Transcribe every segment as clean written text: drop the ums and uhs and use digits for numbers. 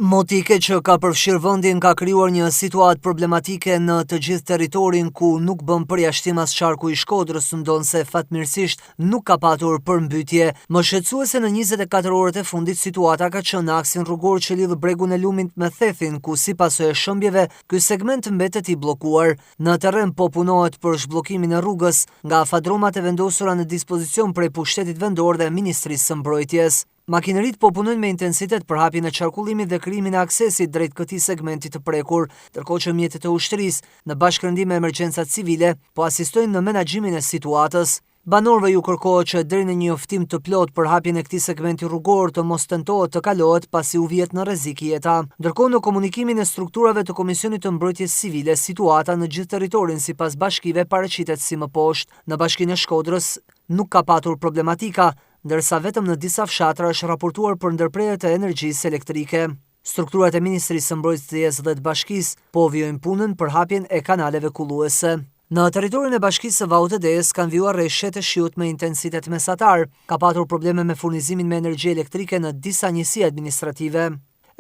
Motike që ka përfshirë vendin ka krijuar një situatë problematike në të gjithë territorin ku nuk bën përjashtim as qarku i Shkodrës, ndonse fatmirësisht nuk ka patur përmbytje. Më shqetësuese në 24 orët e fundit situata ka qenë në aksin rrugor që lidh bregun e Lumit me Thethin, ku si pasojë e shëmbjeve ky segment mbetet i bllokuar. Në terren po punohet për zhbllokimin e rrugës nga afadromat e vendosura në dispozicion prej pushtetit vendor dhe Ministrisë së Mbrojtjes. Makineritë po punojnë me intensitet për hapjen e qarkullimit dhe krijimin e aksesit drejt këtij segmenti të prekur, ndërkohë që mjetet e ushtrisë në bashkërendim me emergjencat civile po asistojnë në menaxhimin e situatës. Banorëve ju kërkohet që deri në një njoftim të plot për hapjen e këtij segmenti rrugor të mos tentohet të kalohet pasi u vjet në rrezik jeta. Ndërkohë në komunikimin e strukturave të Komisionit të Mbrojtjes Civile, situata në gjithë territorin sipas bashkive paraqitet si më poshtë. Në Bashkinë e Shkodrës nuk ka patur problematika, ndërsa vetëm në disa fshatra është raportuar për ndërprerje të energjisë elektrike. Strukturat e Ministrisë së Mbrojtjes dhe të Bashkisë po vijojnë punën për hapjen e kanaleve kulluese. Në teritorin e Bashkisë së VAUTD-s kanë vijuar rreshtet e shiut me intensitet mesatar. Ka patur probleme me furnizimin me energji elektrike në disa njësi administrative.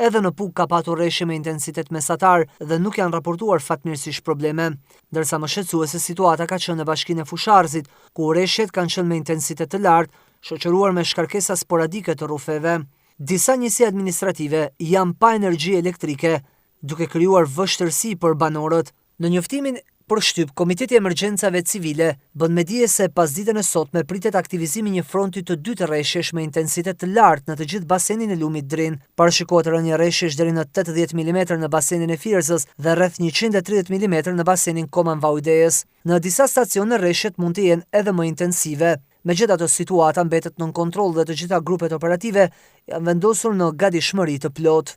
Edhe në Puk ka patur rreshje me intensitet mesatar dhe nuk janë raportuar fatmirësisht probleme, ndërsa më shqetësuese situata ka qenë në Bashkinë e Fusharzit, ku rreshtet kanë qenë me intensitet të lartë, shoqëruar me shkarkesa sporadike të rrufeve. Disa njësi administrative janë pa energji elektrike, duke krijuar vështirësi për banorët. Në njoftimin për shtyp, Komiteti i Emergjencave Civile bën me dije se pasditën e sotme pritet aktivizimi një fronti të dytë rreshjesh me intensitet të lartë në të gjithë basenin e Lumit Drin. Parashikohet rënje rreshjesh deri në 80 mm në basenin e Firzës dhe rreth 130 mm në basenin Koman Vaudejes. Në disa stacione rreshjet mund të jenë edhe më intensive. Megjithatë, situata mbetet nën kontroll dhe të gjitha grupet operative janë vendosur në gatishmëri të plotë.